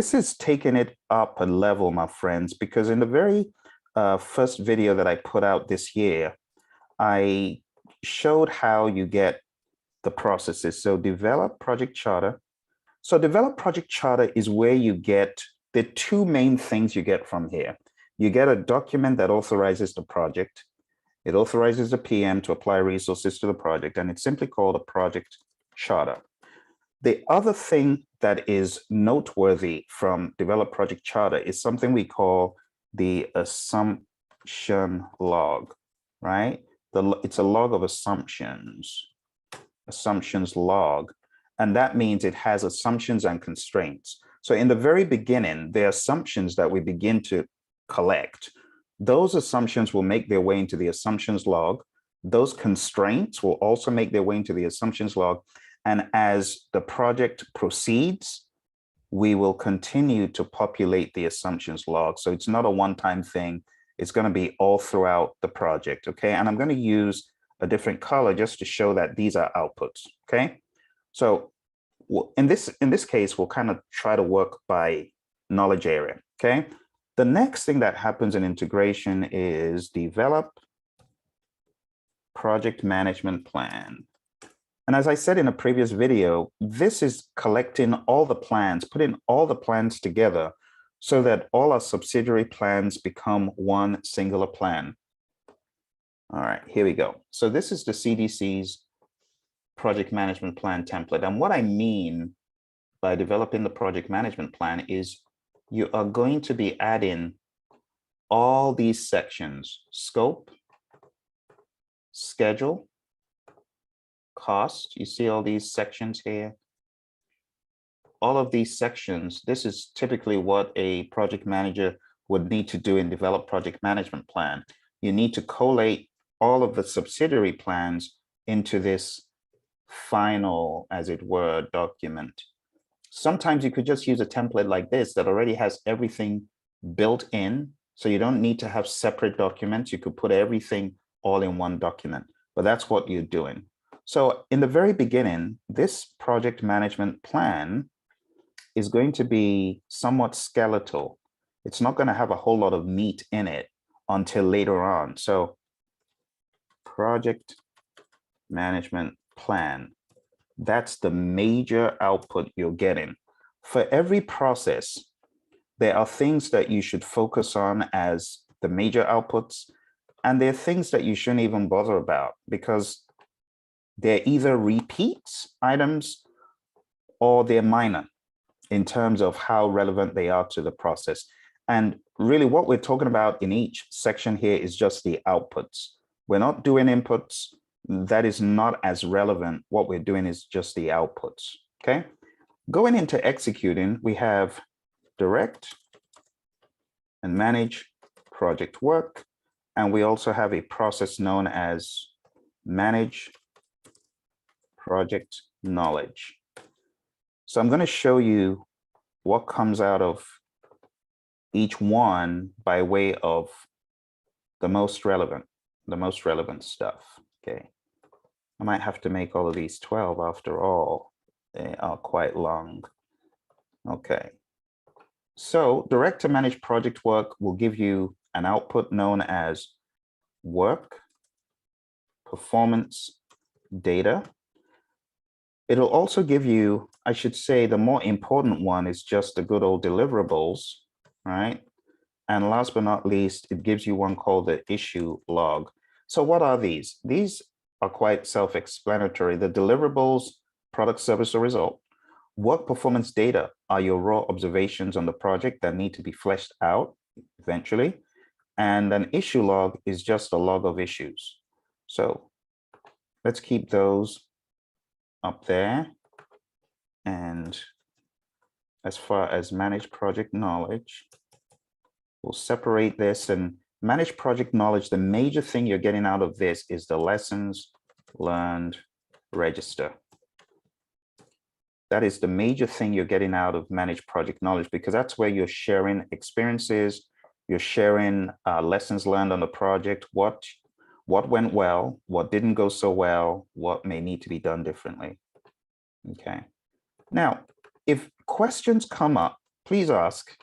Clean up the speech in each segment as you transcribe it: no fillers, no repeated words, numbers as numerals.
This is taking it up a level, my friends, because in the very first video that I put out this year, I showed how you get the processes. So develop project charter. So develop project charter is where you get the two main things you get from here. You get a document that authorizes the project. It authorizes the PM to apply resources to the project, and it's simply called a project charter. The other thing that is noteworthy from Develop Project Charter is something we call the assumption log, right? It's a log of assumptions log, and that means it has assumptions and constraints. So in the very beginning, the assumptions that we begin to collect, those assumptions will make their way into the assumptions log. Those constraints will also make their way into the assumptions log. And as the project proceeds, we will continue to populate the assumptions log. So it's not a one-time thing. It's going to be all throughout the project, okay? And I'm going to use a different color just to show that these are outputs, okay? So in this case, we'll kind of try to work by knowledge area, okay? The next thing that happens in integration is develop project management plan. And as I said in a previous video, this is collecting all the plans, putting all the plans together so that all our subsidiary plans become one singular plan. All right, here we go. So this is the CDC's project management plan template. And what I mean by developing the project management plan is you are going to be adding all these sections: scope, schedule, cost. You see all these sections here? All of these sections, this is typically what a project manager would need to do in Develop Project Management Plan. You need to collate all of the subsidiary plans into this final, as it were, document. Sometimes you could just use a template like this that already has everything built in, so you don't need to have separate documents. You could put everything all in one document, but that's what you're doing. So in the very beginning, this project management plan is going to be somewhat skeletal. It's not going to have a whole lot of meat in it until later on. So project management plan, that's the major output you're getting. For every process, there are things that you should focus on as the major outputs, and there are things that you shouldn't even bother about because they're either repeats items or they're minor in terms of how relevant they are to the process. And really what we're talking about in each section here is just the outputs. We're not doing inputs. That is not as relevant. What we're doing is just the outputs, okay? Going into executing, we have direct and manage project work. And we also have a process known as manage project knowledge. So I'm going to show you what comes out of each one by way of the most relevant stuff. Okay. I might have to make all of these 12 after all. They are quite long. Okay. So direct to manage project work will give you an output known as work, performance, data. It'll also give you, I should say, the more important one is just the good old deliverables, right? And last but not least, it gives you one called the issue log. So what are these? These are quite self-explanatory. The deliverables, product, service, or result. Work performance data are your raw observations on the project that need to be fleshed out eventually. And an issue log is just a log of issues. So let's keep those up there. And as far as manage project knowledge, we'll separate this. And manage project knowledge, the major thing you're getting out of this is the lessons learned register. That is the major thing you're getting out of manage project knowledge, because that's where you're sharing experiences, you're sharing lessons learned on the project, what went well, what didn't go so well, what may need to be done differently. Okay. Now, if questions come up please ask,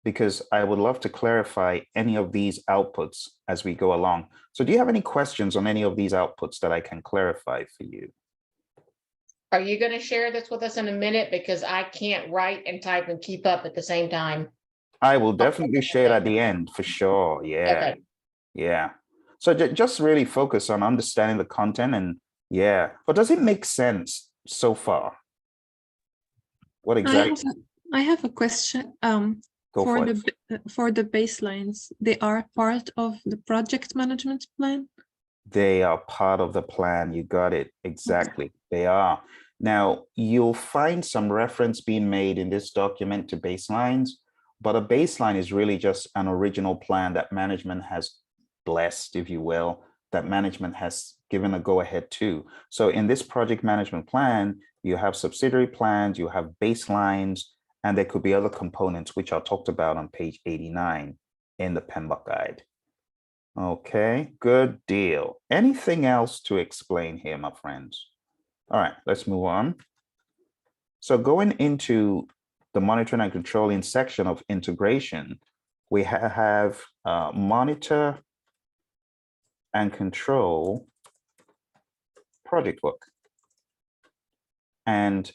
because I would love to clarify any of these outputs as we go along. So do you have any questions on any of these outputs that I can clarify for you? Are you going to share this with us in a minute? Because I can't write and type and keep up at the same time. I will definitely share it at the end for sure. Yeah. Okay. Yeah. So just really focus on understanding the content and yeah. But does it make sense so far? What exactly? I have a question. Go for it. For the baselines, they are part of the project management plan? They are part of the plan. You got it. Exactly. Okay. They are. Now, you'll find some reference being made in this document to baselines, but a baseline is really just an original plan that management has blessed, if you will, that management has given a go-ahead to. So in this project management plan, you have subsidiary plans, you have baselines, and there could be other components, which are talked about on page 89 in the PMBOK guide. Okay, good deal. Anything else to explain here, my friends? All right, let's move on. So going into the monitoring and controlling section of integration, we have monitor and control project work. And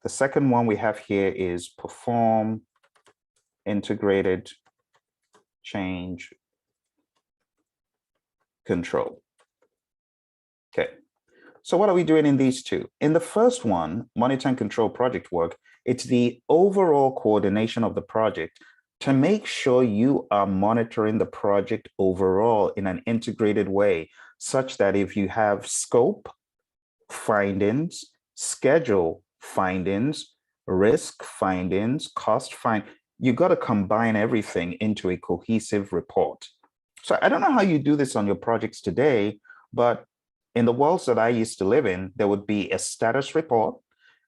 the second one we have here is perform integrated change control. Okay, so what are we doing in these two? In the first one, monitor and control project work, it's the overall coordination of the project to make sure you are monitoring the project overall in an integrated way, such that if you have scope findings, schedule findings, risk findings, cost you got to combine everything into a cohesive report. So I don't know how you do this on your projects today, but in the worlds that I used to live in, there would be a status report,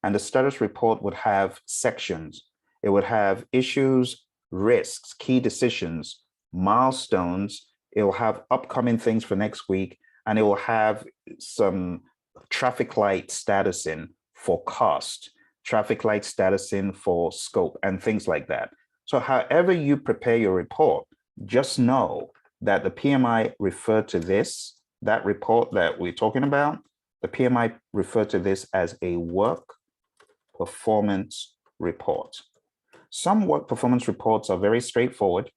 and the status report would have sections. It would have issues, risks, key decisions, milestones. It will have upcoming things for next week, and it will have some traffic light statusing for cost, traffic light statusing for scope, and things like that. So however you prepare your report, just know that the PMI referred to this, that report that we're talking about, the PMI referred to this as a work performance report. Some work performance reports are very straightforward,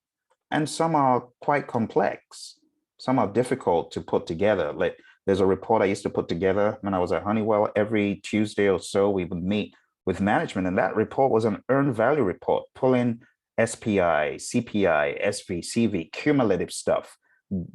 and some are quite complex. Some are difficult to put together. Like there's a report I used to put together when I was at Honeywell. Every Tuesday or so, we would meet with management, and that report was an earned value report, pulling SPI, CPI, SV, CV, cumulative stuff,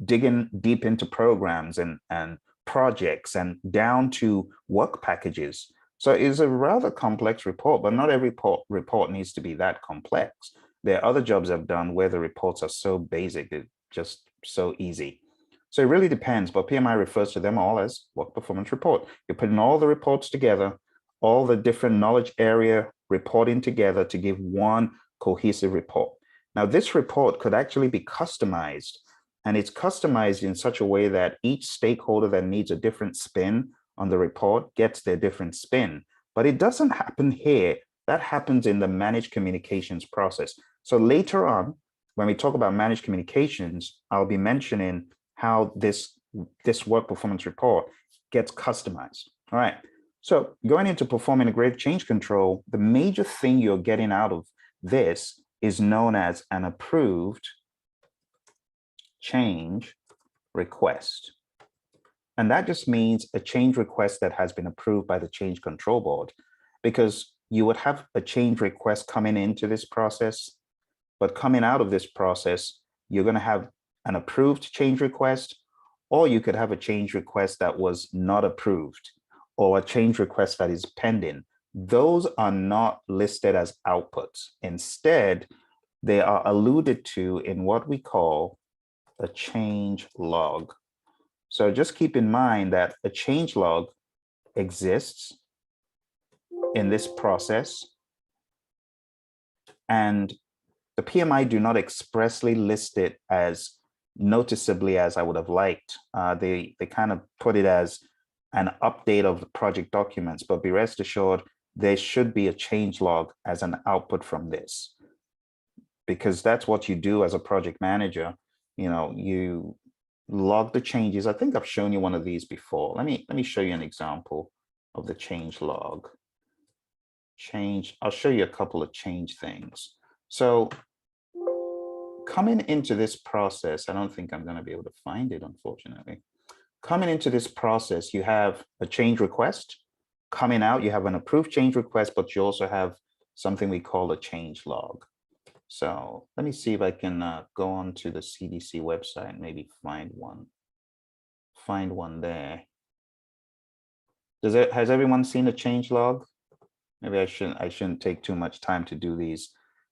digging deep into programs and projects and down to work packages. So it's a rather complex report, but not every report needs to be that complex. There are other jobs I've done where the reports are so basic, it's just so easy. So it really depends, but PMI refers to them all as work performance report. You're putting all the reports together, all the different knowledge area reporting together to give one cohesive report. Now, this report could actually be customized, and it's customized in such a way that each stakeholder that needs a different spin on the report gets their different spin. But it doesn't happen here. That happens in the managed communications process. So later on, when we talk about managed communications, I'll be mentioning how this work performance report gets customized. All right. So going into perform integrated change control, the major thing you're getting out of this is known as an approved change request. And that just means a change request that has been approved by the change control board, because you would have a change request coming into this process, but coming out of this process, you're going to have an approved change request, or you could have a change request that was not approved, or a change request that is pending. Those are not listed as outputs. Instead, they are alluded to in what we call a change log. So just keep in mind that a change log exists in this process, and the PMI do not expressly list it as noticeably as I would have liked. They kind of put it as an update of the project documents, but be rest assured, there should be a change log as an output from this. because that's what you do as a project manager. You log the changes. I think I've shown you one of these before. Let me show you an example of the change log. I'll show you a couple of change things. So coming into this process, I don't think I'm going to be able to find it, unfortunately. Coming into this process, you have a change request. Coming out, you have an approved change request, but you also have something we call a change log. So let me see if I can go on to the CDC website and maybe find one there. Has everyone seen a change log? Maybe I shouldn't take too much time to do these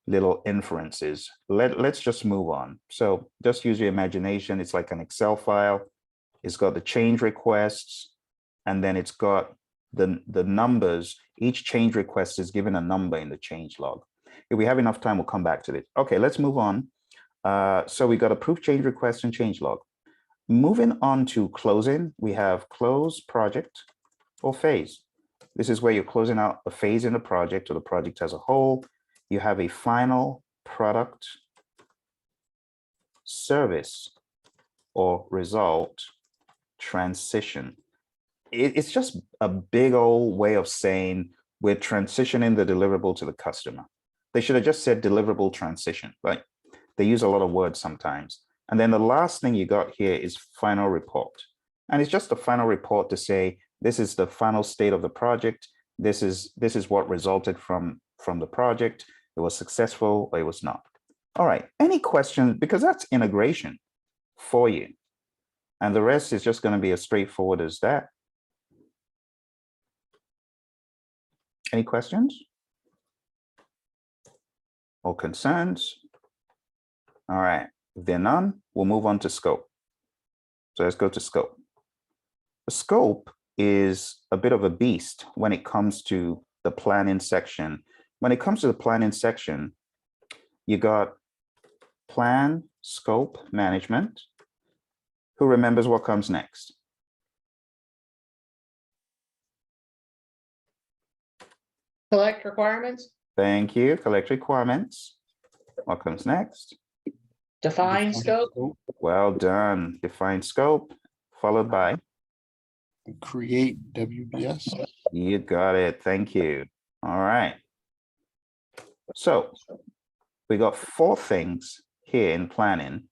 little inferences. Let's just move on. So just use your imagination. It's like an Excel file. It's got the change requests, and then it's got the numbers. Each change request is given a number in the change log. If we have enough time, we'll come back to this. Okay, let's move on. So we got approved change request and change log. Moving on to closing, we have close project or phase. This is where you're closing out a phase in the project or the project as a whole. You have a final product, service, or result transition. It's just a big old way of saying we're transitioning the deliverable to the customer. They should have just said deliverable transition, right? They use a lot of words sometimes. And then the last thing you got here is final report. And it's just a final report to say, this is the final state of the project. This is what resulted from the project. It was successful or it was not. All right, any questions? Because that's integration for you. And the rest is just going to be as straightforward as that. Any questions or concerns? All right, if there are none, we'll move on to scope. So let's go to scope. The scope is a bit of a beast when it comes to the planning section. When it comes to the planning section, you got plan, scope, management. Who remembers what comes next? Collect requirements, Thank you. Collect requirements. What comes next? define scope, Well done. Define scope, followed by? Create WBS. You got it. Thank you. All right. So we got 4 things here in planning,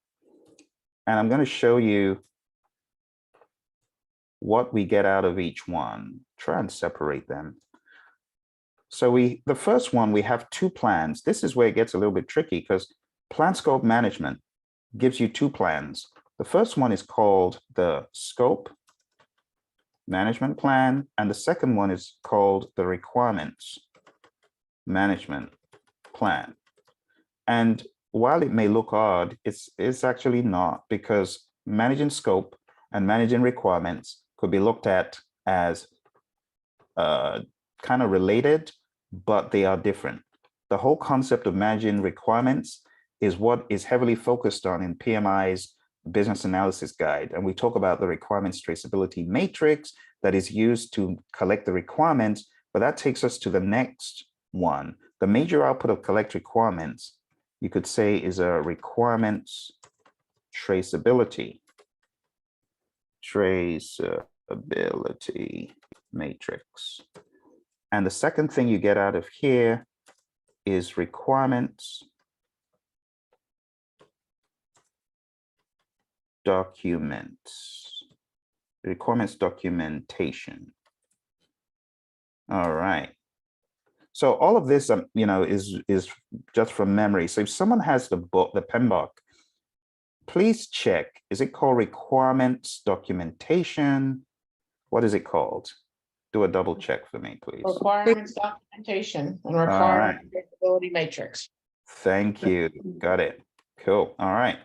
and I'm going to show you what we get out of each one. Try and separate them. So the first one, we have 2 plans. This is where it gets a little bit tricky because plan scope management gives you 2 plans. The first one is called the scope management plan, and the second one is called the requirements management plan. And while it may look odd, it's actually not, because managing scope and managing requirements could be looked at as kind of related, but they are different. The whole concept of managing requirements is what is heavily focused on in PMI's business analysis guide. And we talk about the requirements traceability matrix that is used to collect the requirements, but that takes us to the next one. The major output of collect requirements, you could say, is a requirements traceability matrix. And the second thing you get out of here is requirements requirements documentation. All right. So all of this, is just from memory. So if someone has the book, the PMBOK, please check. Is it called requirements documentation? What is it called? Do a double check for me, please. requirements documentation, and requirement traceability matrix. Thank you. Got it. Cool. All right.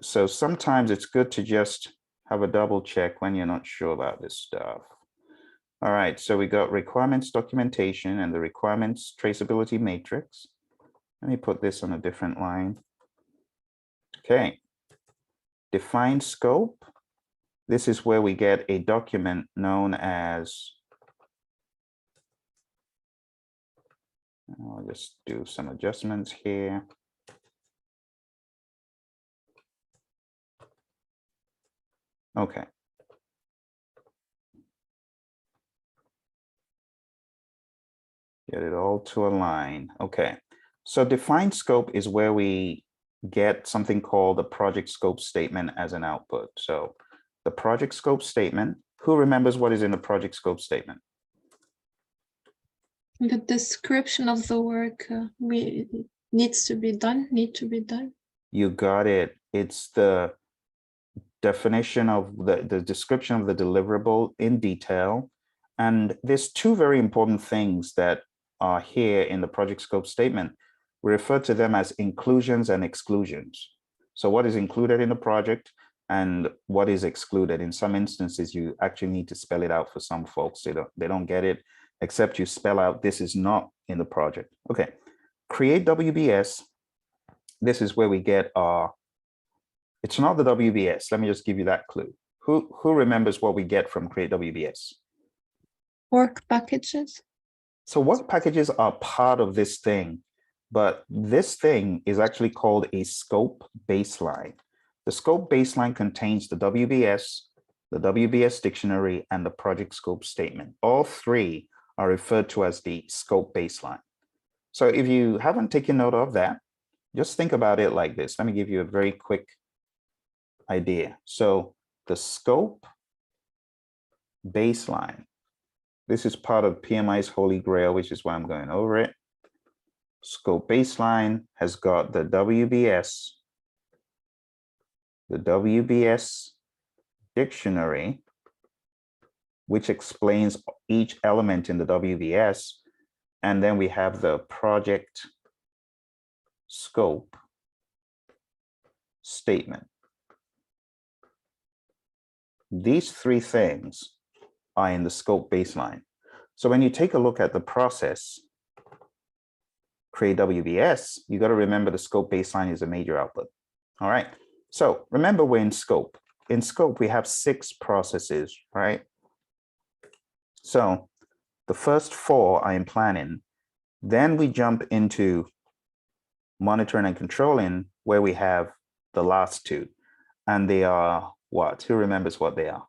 So sometimes it's good to just have a double check when you're not sure about this stuff. All right, so we got requirements documentation and the requirements traceability matrix. Let me put this on a different line. Okay, define scope. This is where we get a document known as, I'll just do some adjustments here. Okay. Get it all to align. Okay. So defined scope is where we get something called the project scope statement as an output. So the project scope statement, who remembers what is in the project scope statement? The description of the work needs to be done, You got it. It's the definition of the description of the deliverable in detail. And there's two very important things that are here in the project scope statement. We refer to them as inclusions and exclusions. So what is included in the project and what is excluded? In some instances, you actually need to spell it out for some folks. They don't get it, except you spell out this is not in the project. Okay, create WBS. This is where we get our, it's not the WBS. Let me just give you that clue. Who remembers what we get from create WBS? work packages. So work packages are part of this thing, but this thing is actually called a scope baseline. The scope baseline contains the WBS dictionary, and the project scope statement. All three are referred to as the scope baseline. So if you haven't taken note of that, just think about it like this. Let me give you a very quick idea. So the scope baseline, this is part of PMI's Holy Grail, which is why I'm going over it. Scope baseline has got the WBS dictionary, which explains each element in the WBS. And then we have the project scope statement. These three things are in the scope baseline. So when you take a look at the process, create WBS, you got to remember the scope baseline is a major output. All right. So remember, we're in scope. In scope, we have 6 processes, right? So the first 4 are in planning. Then we jump into monitoring and controlling, where we have the last 2. And they are what? Who remembers what they are?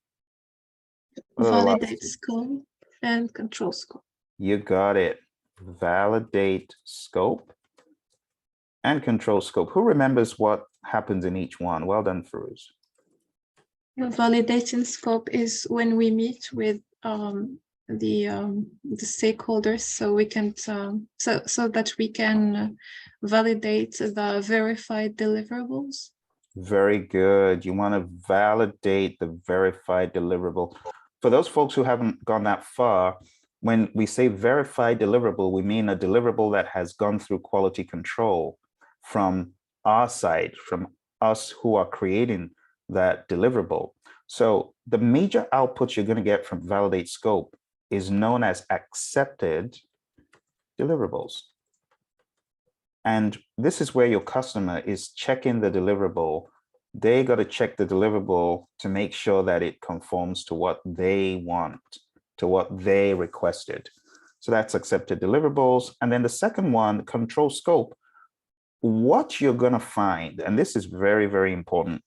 Validate scope and control scope. You got it. Validate scope and control scope. Who remembers what happens in each one? Well done, Ferouz. Validating scope is when we meet with the stakeholders, so we can so that we can validate the verified deliverables. Very good. You want to validate the verified deliverable. For those folks who haven't gone that far, when we say verified deliverable, we mean a deliverable that has gone through quality control from our side, from us who are creating that deliverable. So the major outputs you're going to get from validate scope is known as accepted deliverables. And this is where your customer is checking the deliverable. They got to check the deliverable to make sure that it conforms to what they want, to what they requested. So that's accepted deliverables. And then the second one, control scope. What you're going to find, and this is very, very important,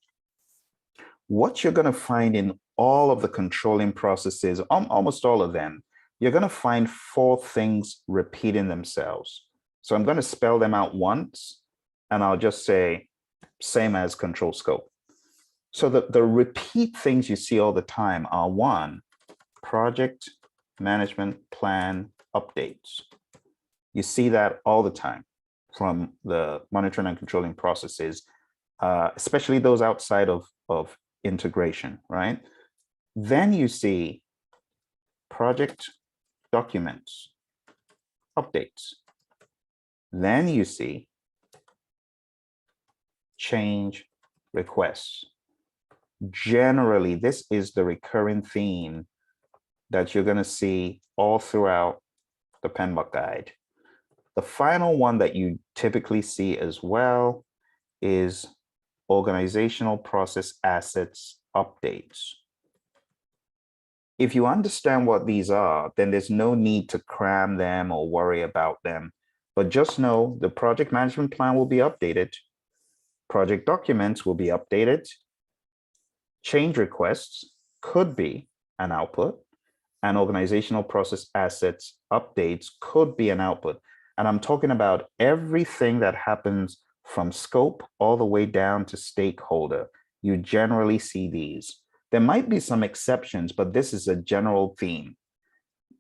what you're going to find in all of the controlling processes, almost all of them, you're going to find 4 things repeating themselves. So I'm going to spell them out once, and I'll just say same as control scope. So the repeat things you see all the time are 1, project management plan updates. You see that all the time from the monitoring and controlling processes, especially those outside of integration, right? Then you see project documents, updates. Then you see change requests. Generally, this is the recurring theme that you're going to see all throughout the PMBOK guide. The final one that you typically see as well is organizational process assets updates. If you understand what these are, then there's no need to cram them or worry about them. But just know the project management plan will be updated. Project documents will be updated. Change requests could be an output, and organizational process assets updates could be an output. And I'm talking about everything that happens from scope all the way down to stakeholder. You generally see these. There might be some exceptions, but this is a general theme.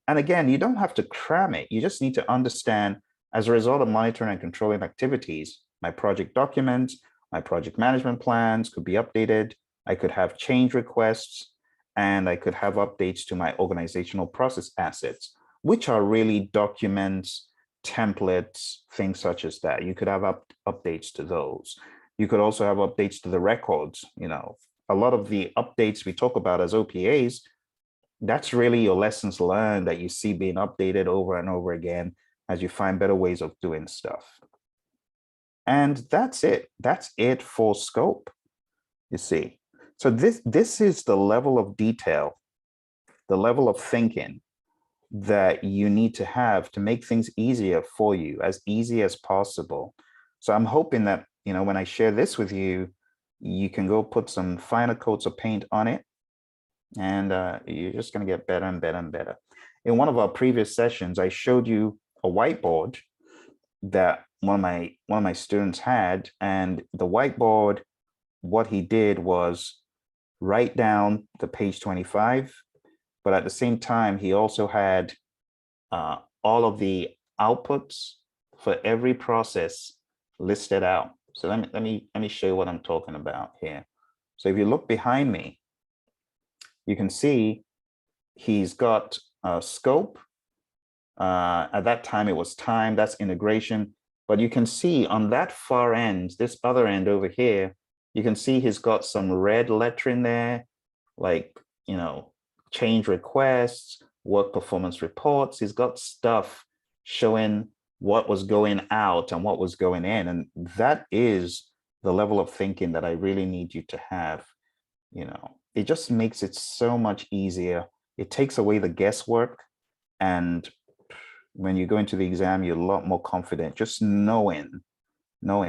And again, you don't have to cram it. You just need to understand, as a result of monitoring and controlling activities, my project documents, my project management plans could be updated. I could have change requests, and I could have updates to my organizational process assets, which are really documents, templates, things such as that. You could have updates to those. You could also have updates to the records. You know, a lot of the updates we talk about as OPAs, that's really your lessons learned that you see being updated over and over again as you find better ways of doing stuff. And that's it. That's it for scope, you see. So this is the level of detail, the level of thinking that you need to have to make things easier for you, as easy as possible. So I'm hoping that, you know, when I share this with you, you can go put some finer coats of paint on it, and you're just going to get better and better and better. In one of our previous sessions, I showed you a whiteboard that one of my students had, and the whiteboard, what he did was write down the page 25, but at the same time, he also had all of the outputs for every process listed out. So let me show you what I'm talking about here. So if you look behind me, you can see he's got a scope. At that time, it was time, that's integration. But you can see on that far end, this other end over here, you can see he's got some red lettering there, like, you know, change requests, work performance reports. He's got stuff showing what was going out and what was going in. And that is the level of thinking that I really need you to have. You know, it just makes it so much easier. It takes away the guesswork. And when you go into the exam, you're a lot more confident just knowing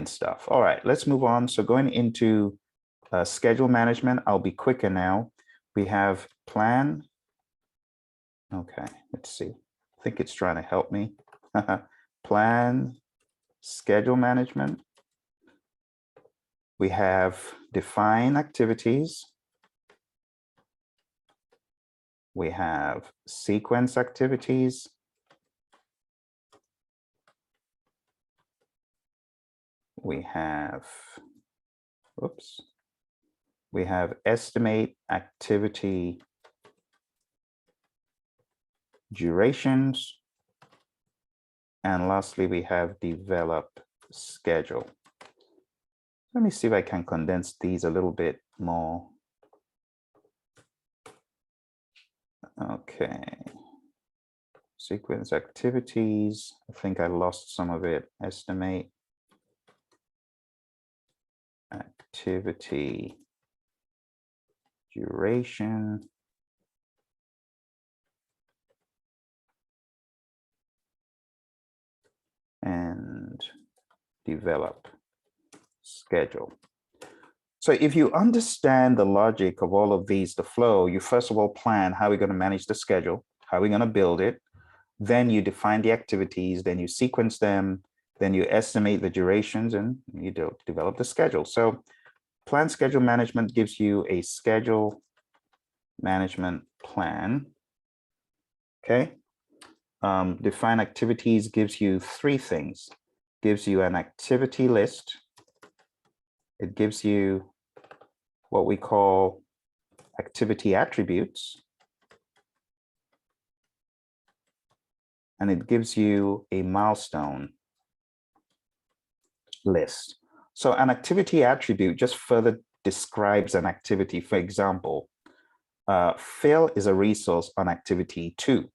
stuff. All right, let's move on. So going into schedule management, I'll be quicker now. We have plan. Okay, let's see. I think it's trying to help me. Plan, schedule management. We have define activities. We have sequence activities. We have, oops, we have estimate activity durations. And lastly, we have develop schedule. Let me see if I can condense these a little bit more. Okay. Sequence activities. I think I lost some of it. Estimate activity duration. And develop schedule. So if you understand the logic of all of these, the flow, you first of all plan how we're going to manage the schedule, how we're going to build it. Then you define the activities, then you sequence them, then you estimate the durations, and you develop the schedule. So plan schedule management gives you a schedule management plan. Okay. Define activities gives you three things. Gives you an activity list. It gives you what we call activity attributes. And it gives you a milestone list. So an activity attribute just further describes an activity. For example, Phil is a resource on activity 2.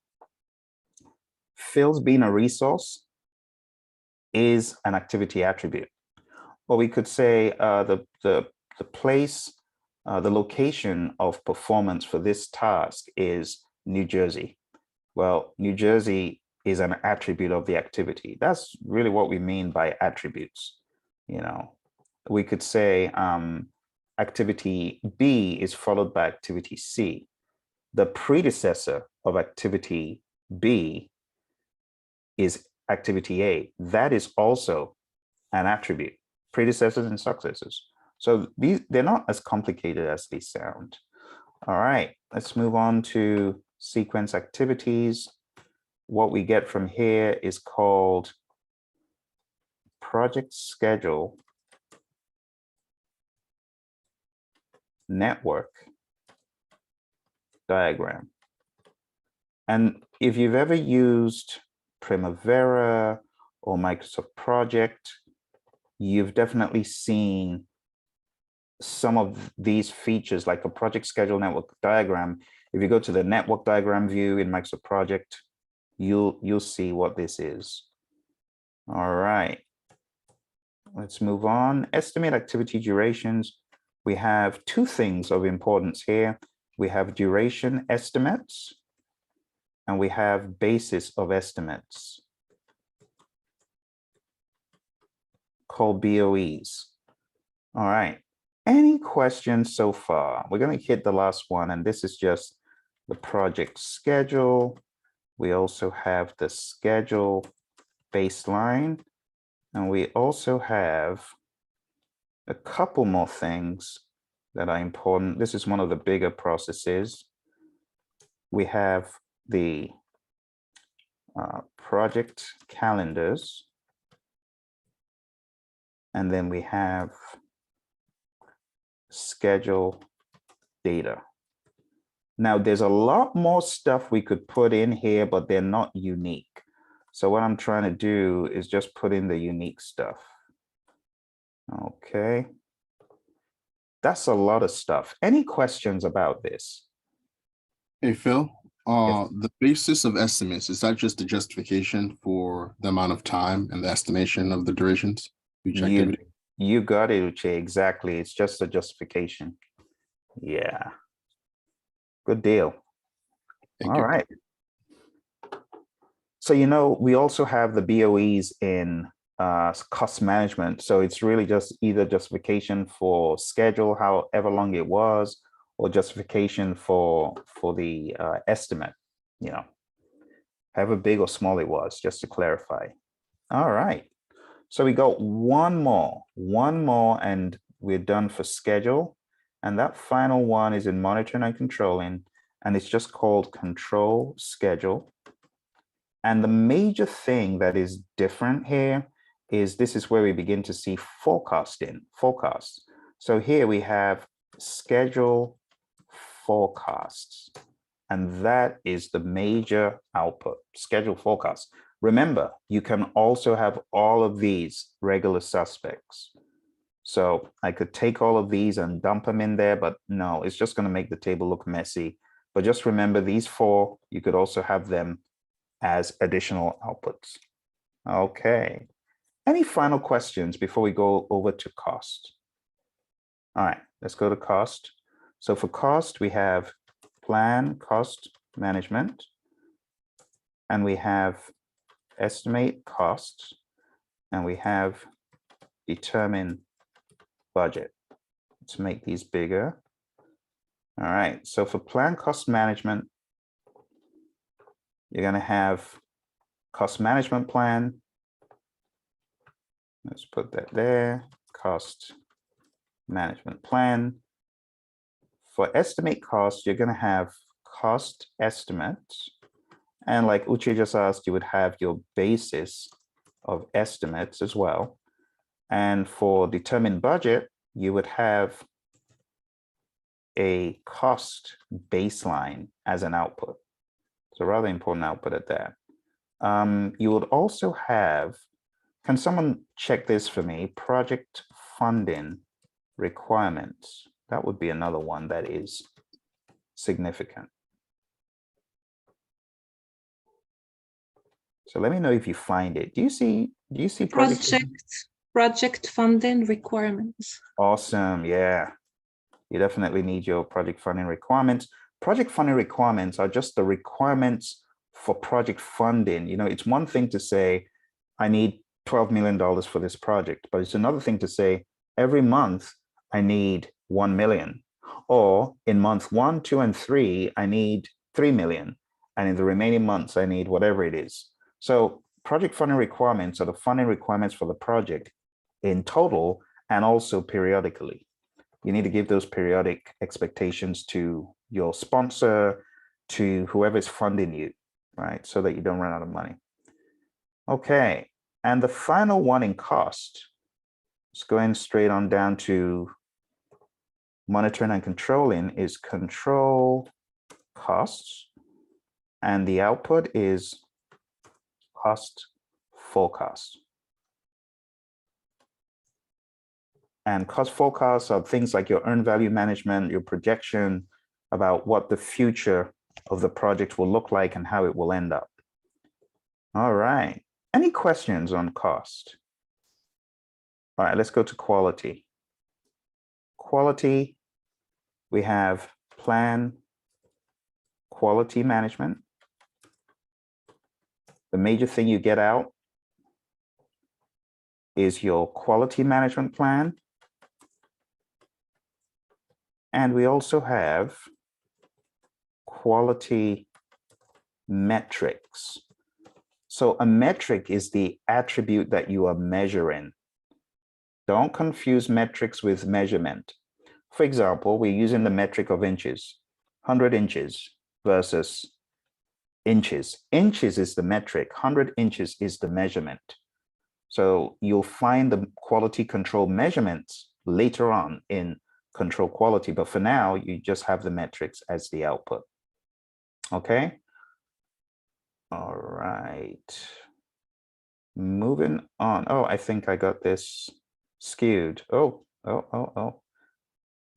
Phil's being a resource is an activity attribute. Or we could say the place, the location of performance for this task is New Jersey. Well, New Jersey is an attribute of the activity. That's really what we mean by attributes. You know, we could say activity B is followed by activity C. The predecessor of activity B is activity A. That is also an attribute, predecessors and successors. So they're not as complicated as they sound. All right, let's move on to sequence activities. What we get from here is called project schedule network diagram. And if you've ever used Primavera or Microsoft Project, you've definitely seen some of these features like a project schedule network diagram. If you go to the network diagram view in Microsoft Project, you'll see what this is. All right, let's move on. Estimate activity durations. We have two things of importance here. We have duration estimates and we have basis of estimates called BOEs. All right, any questions so far? We're going to hit the last one, and this is just the project schedule. We also have the schedule baseline, and we also have a couple more things that are important. This is one of the bigger processes. We have the project calendars, and then we have schedule data. Now, there's a lot more stuff we could put in here, but they're not unique. So what I'm trying to do is just put in the unique stuff. Okay. That's a lot of stuff. Any questions about this? Hey, Phil, Yes. the basis of estimates, is that just the justification for the amount of time and the estimation of the durations? for each activity? You got it, Uche, exactly. It's just a justification. Yeah. Good deal. Thank All you. right. So, you know, we also have the BOEs in cost management. So it's really just either justification for schedule, however long it was, or justification for the estimate, you know, however big or small it was, just to clarify. All right. So we got one more, and we're done for schedule. And that final one is in monitoring and controlling, and it's just called control schedule. And the major thing that is different here is this is where we begin to see forecasts. So here we have schedule forecasts, and that is the major output, schedule forecasts. Remember, you can also have all of these regular suspects. So I could take all of these and dump them in there, but no, it's just going to make the table look messy. But just remember these four, you could also have them as additional outputs. Okay. Any final questions before we go over to cost? All right, let's go to cost. So for cost, we have plan cost management, and we have estimate costs, and we have determine budget. Let's make these bigger. All right, so for plan cost management, you're going to have cost management plan. Let's put that there, cost management plan. For estimate cost, you're going to have cost estimates. And like Uche just asked, you would have your basis of estimates as well. And for determine budget, you would have a cost baseline as an output. It's a rather important output at that. You would also have, can someone check this for me? Project funding requirements. That would be another one that is significant. So let me know if you find it. Do you see project funding requirements? Awesome. Yeah. You definitely need your project funding requirements. Project funding requirements are just the requirements for project funding. You know, it's one thing to say, I need $12 million for this project, but it's another thing to say, every month I need 1 million. Or in month 1, 2, and 3, I need 3 million. And in the remaining months, I need whatever it is. So project funding requirements are the funding requirements for the project in total and also periodically. You need to give those periodic expectations to your sponsor, to whoever is funding you, right? So that you don't run out of money. Okay, and the final one in cost is going straight on down to monitoring and controlling is control costs. And the output is cost forecast. And cost forecasts are things like your earned value management, your projection about what the future of the project will look like and how it will end up. All right. Any questions on cost? All right, let's go to quality. Quality, we have plan, quality management. The major thing you get out is your quality management plan. And we also have quality metrics. So a metric is the attribute that you are measuring. Don't confuse metrics with measurement. For example, we're using the metric of inches, 100 inches versus inches. Inches is the metric, 100 inches is the measurement. So you'll find the quality control measurements later on in control quality, but for now, you just have the metrics as the output. Okay. All right. Moving on. Oh, I think I got this skewed. Oh.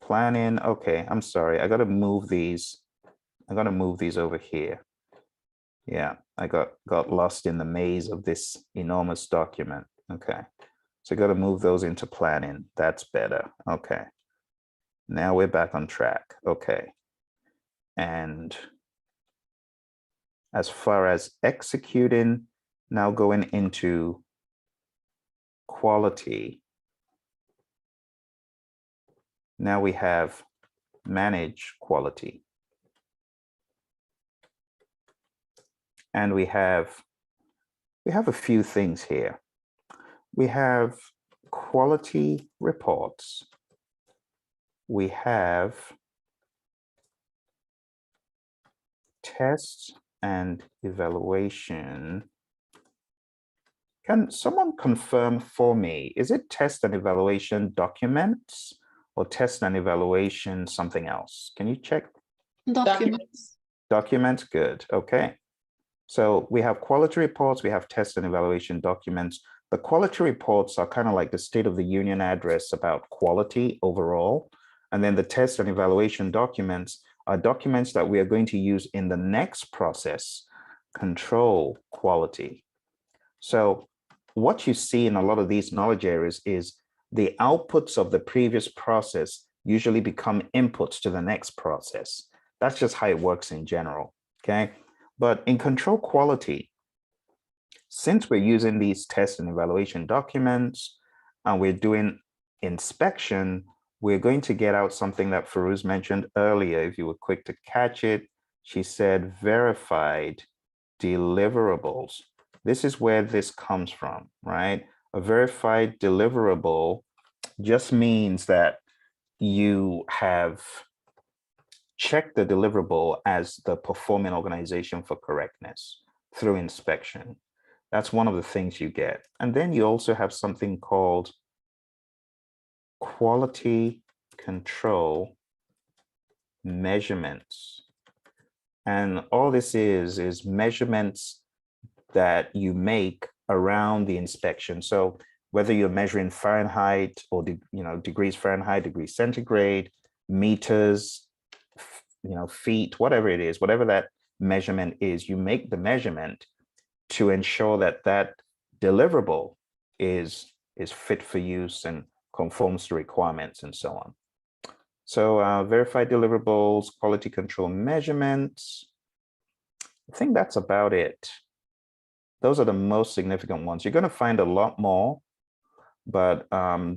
Planning. Okay, I'm sorry. I got to move these. I got to move these over here. Yeah, I got lost in the maze of this enormous document. Okay, so I got to move those into planning. That's better. Okay. Now we're back on track. Okay. And as far as executing, now going into quality. Now we have manage quality. And we have a few things here. We have quality reports. We have tests and evaluation. Can someone confirm for me, is it test and evaluation documents or test and evaluation something else? Can you check? Documents. Documents, good, okay. So we have quality reports, we have test and evaluation documents. The quality reports are kind of like the State of the Union address about quality overall. And then the test and evaluation documents are documents that we are going to use in the next process, control quality. So what you see in a lot of these knowledge areas is the outputs of the previous process usually become inputs to the next process. That's just how it works in general, okay? But in control quality, since we're using these test and evaluation documents and we're doing inspection, we're going to get out something that Farouz mentioned earlier. If you were quick to catch it, she said verified deliverables. This is where this comes from, right? A verified deliverable just means that you have checked the deliverable as the performing organization for correctness through inspection. That's one of the things you get. And then you also have something called quality control measurements. And all this is measurements that you make around the inspection. So whether you're measuring Fahrenheit or degrees Fahrenheit, degrees centigrade, meters, feet, whatever it is, whatever that measurement is, you make the measurement to ensure that that deliverable is fit for use and conforms to requirements and so on. So verified deliverables, quality control measurements. I think that's about it. Those are the most significant ones. You're going to find a lot more, but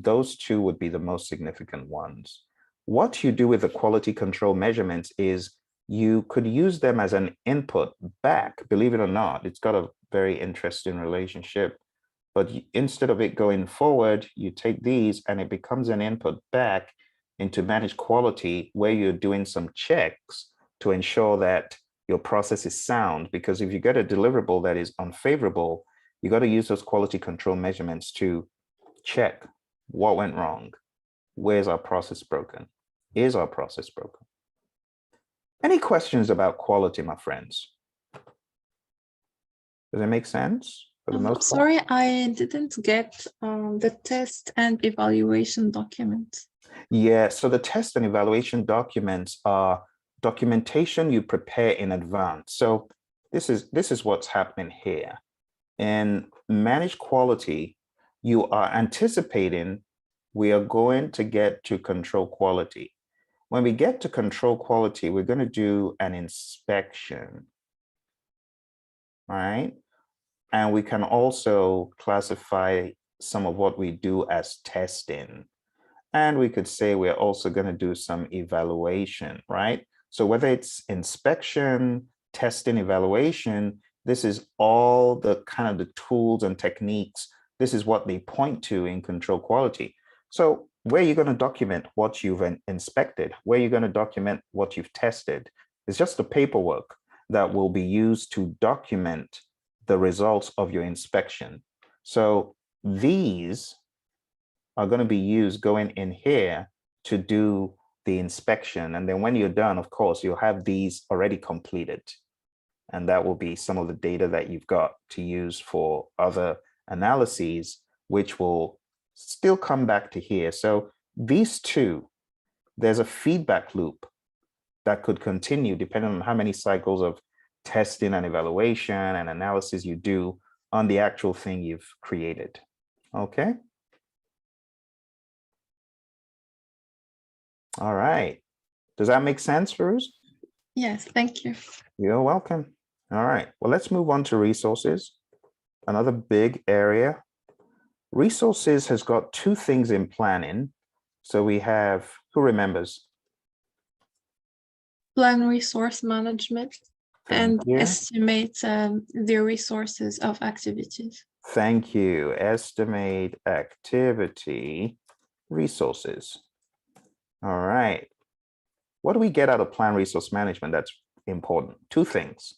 those two would be the most significant ones. what you do with the quality control measurements is you could use them as an input back. Believe it or not, it's got a very interesting relationship. But instead of it going forward, you take these and it becomes an input back into managed quality, where you're doing some checks to ensure that your process is sound. Because if you get a deliverable that is unfavorable, you got to use those quality control measurements to check what went wrong. Where's our process broken? Is our process broken? Any questions about quality, my friends? Does it make sense? For the most part? Sorry, I didn't get the test and evaluation document. Yeah, so the test and evaluation documents are documentation you prepare in advance. So this is what's happening here. In managed quality, you are anticipating we are going to get to control quality. When we get to control quality, we're going to do an inspection, right? And we can also classify some of what we do as testing. And we could say we're also going to do some evaluation, right? So whether it's inspection, testing, evaluation, this is all the kind of the tools and techniques. This is what they point to in control quality. So where you're going to document what you've inspected, where you're going to document what you've tested, it's just the paperwork that will be used to document the results of your inspection. So these are going to be used going in here to do the inspection. And then when you're done, of course, you'll have these already completed. And that will be some of the data that you've got to use for other analyses, which will still come back to here. So these two, there's a feedback loop that could continue depending on how many cycles of testing and evaluation and analysis you do on the actual thing you've created. Okay. All right. Does that make sense, Ferouz? Yes, thank you. You're welcome. All right. Well, let's move on to resources. Another big area. Resources has got two things in planning. So we have, who remembers? Plan resource management and you. estimate the resources of activities. Thank you. Estimate activity resources. All right. What do we get out of plan resource management that's important? Two things.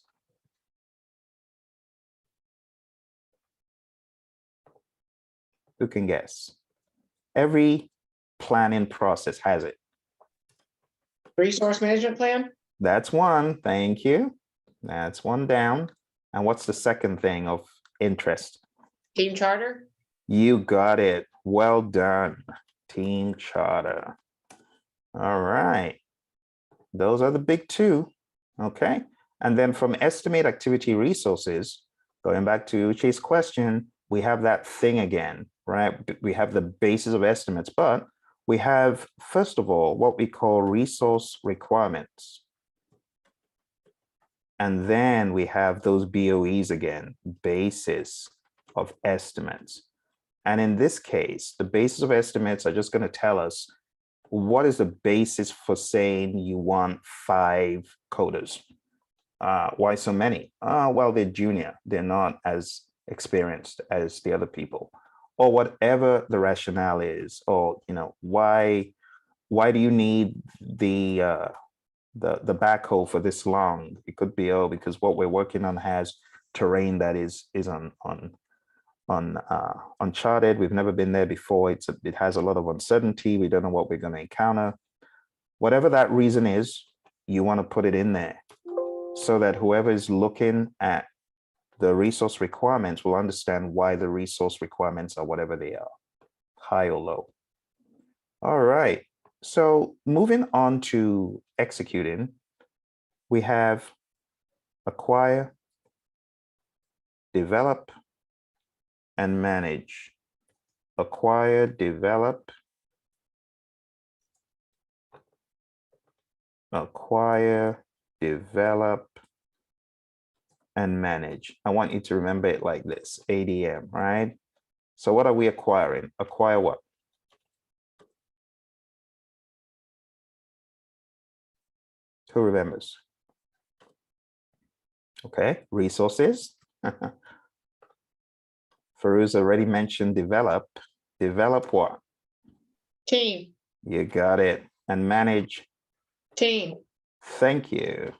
Who can guess? Every planning process has it. Resource management plan? That's one. Thank you. That's one down. And what's the second thing of interest? Team charter? You got it. Well done. Team charter. All right. Those are the big two. Okay. And then from estimate activity resources, going back to Uche's question, we have that thing again, right? We have the basis of estimates, but we have, first of all, what we call resource requirements. And then we have those BOEs again, basis of estimates. And in this case, the basis of estimates are just going to tell us what is the basis for saying you want 5 coders. Why so many? Well, they're junior. They're not as experienced as the other people, or whatever the rationale is, or why do you need the backhoe for this long? It could be because what we're working on has terrain that is uncharted. We've never been there before. It has a lot of uncertainty. We don't know what we're going to encounter. Whatever that reason is, you want to put it in there so that whoever is looking at the resource requirements will understand why the resource requirements are whatever they are, high or low. All right. So moving on to executing, we have acquire, develop, and manage. Acquire, develop, and manage. I want you to remember it like this, ADM, right? So what are we acquiring? Acquire what? Who remembers? Okay, resources. Farouz already mentioned develop. Develop what? Team, You got it. And manage. team, Thank you.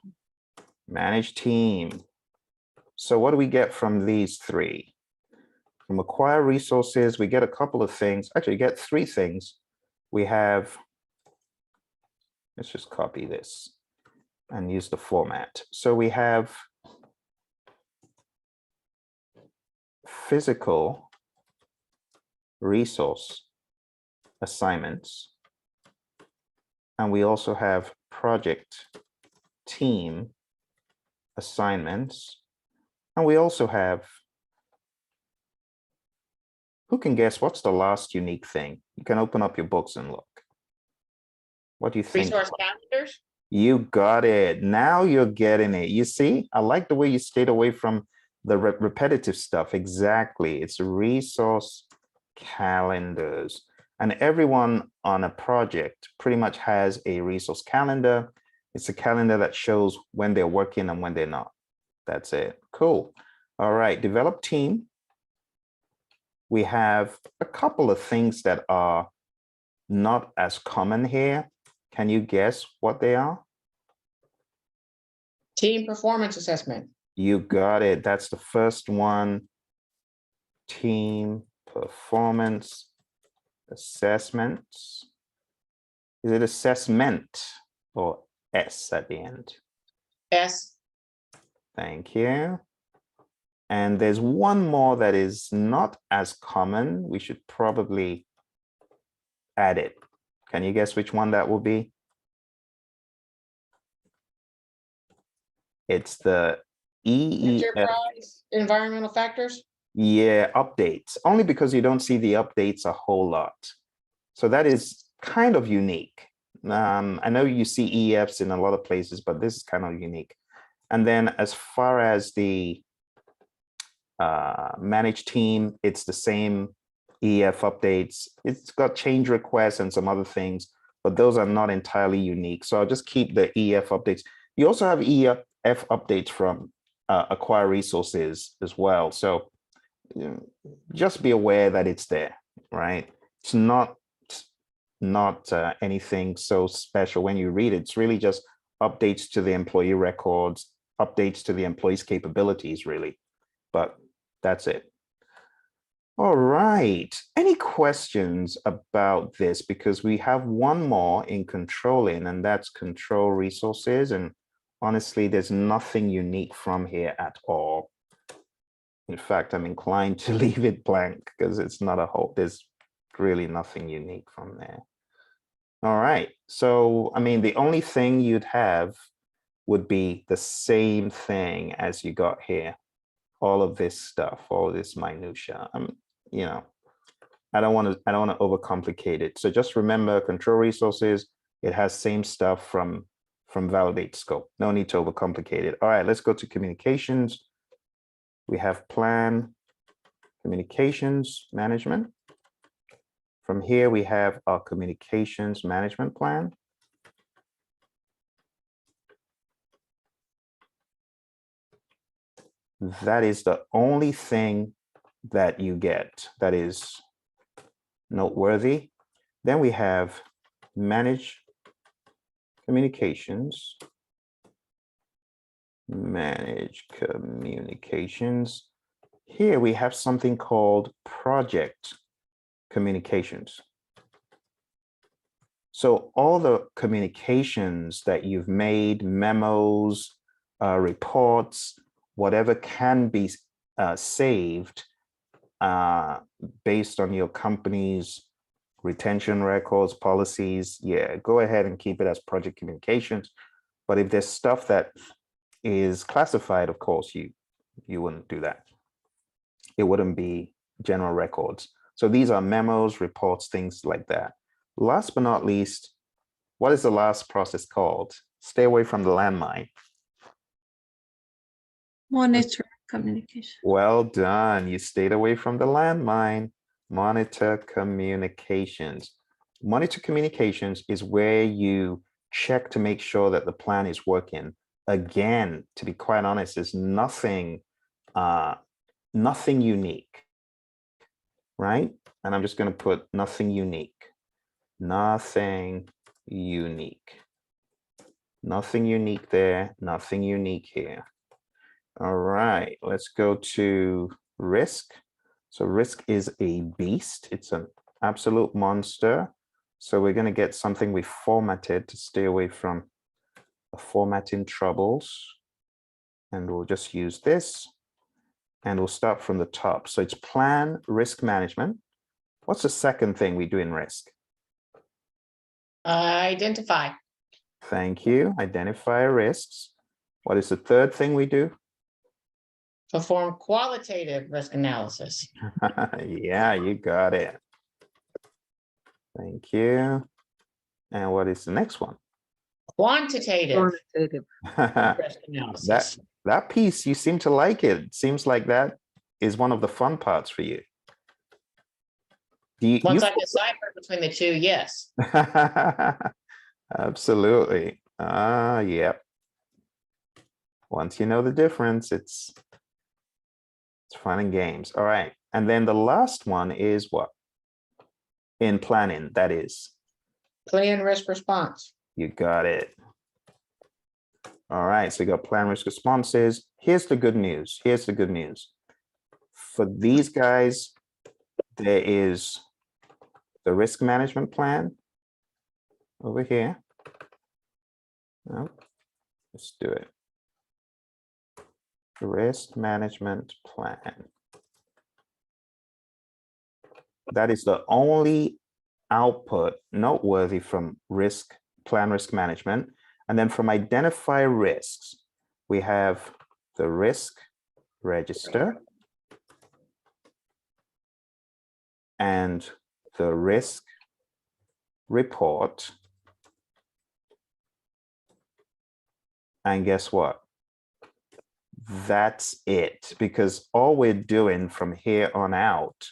Manage team. So what do we get from these three? From acquire resources, we get a couple of things. Actually, get three things. We have, let's just copy this and use the format. So we have physical resource assignments. And we also have project team assignments. And we also have, who can guess what's the last unique thing? You can open up your books and look. What do you think? resource calendars. You got it. Now you're getting it. You see, I like the way you stayed away from the repetitive stuff. Exactly. It's resource calendars. And everyone on a project pretty much has a resource calendar. It's a calendar that shows when they're working and when they're not. That's it. Cool. All right. Develop team. We have a couple of things that are not as common here. Can you guess what they are? Team performance assessment. You got it. That's the first one. Team performance assessments. Is it assessment or S at the end? S, Thank you. And there's one more that is not as common. We should probably add it. Can you guess which one that will be? It's the EEF. enterprise environmental factors. Yeah, updates, only because you don't see the updates a whole lot. So that is kind of unique. I know you see EFs in a lot of places, but this is kind of unique. And then as far as the managed team, it's the same EF updates. It's got change requests and some other things, but those are not entirely unique. So I'll just keep the EF updates. You also have EF updates from acquire resources as well. So just be aware that it's there, right? It's not anything so special when you read it. It's really just updates to the employee records, updates to the employee's capabilities, really. But that's it. All right. Any questions about this? Because we have one more in controlling, and that's control resources. And honestly, there's nothing unique from here at all. In fact, I'm inclined to leave it blank because it's not a whole, there's really nothing unique from there. All right. So, I mean, the only thing you'd have would be the same thing as you got here. All of this stuff, all of this minutia. You know, I don't want to overcomplicate it. So just remember, control resources, it has same stuff from validate scope. No need to overcomplicate it. All right, let's go to communications. We have plan, communications management. From here, we have our communications management plan. That is the only thing that you get that is noteworthy. Then we have manage communications. Manage communications. Here we have something called project communications. So all the communications that you've made, memos, reports, whatever can be saved based on your company's retention records, policies, yeah, go ahead and keep it as project communications. But if there's stuff that is classified, of course, you wouldn't do that. It wouldn't be general records. So these are memos, reports, things like that. Last but not least, what is the last process called? Stay away from the landmine. Monitor communication. Well done. You stayed away from the landmine. Monitor communications. Monitor communications is where you check to make sure that the plan is working. Again, to be quite honest, there's nothing unique, right? And I'm just going to put nothing unique, nothing unique there, nothing unique here. All right, let's go to risk. So risk is a beast. It's an absolute monster. So we're going to get something we formatted to stay away from the formatting troubles. And we'll just use this. And we'll start from the top. So it's plan risk management. What's the second thing we do in risk? Identify. Thank you. Identify risks. What is the third thing we do? Perform qualitative risk analysis. Yeah, you got it. Thank you. And what is the next one? Quantitative Quantitative. risk analysis. That piece, you seem to like it. It seems like that is one of the fun parts for you. Once I decipher between the two, yes. Absolutely. Yep. Once you know the difference, it's fun and games. All right. And then the last one is what? In planning, that is. Plan risk response. You got it. All right, so you got plan risk responses. Here's the good news. Here's the good news. For these guys, there is the risk management plan over here. No, let's do it. Risk management plan. That is the only output noteworthy from plan risk management. And then from identify risks, we have the risk register and the risk report. And guess what? That's it, because all we're doing from here on out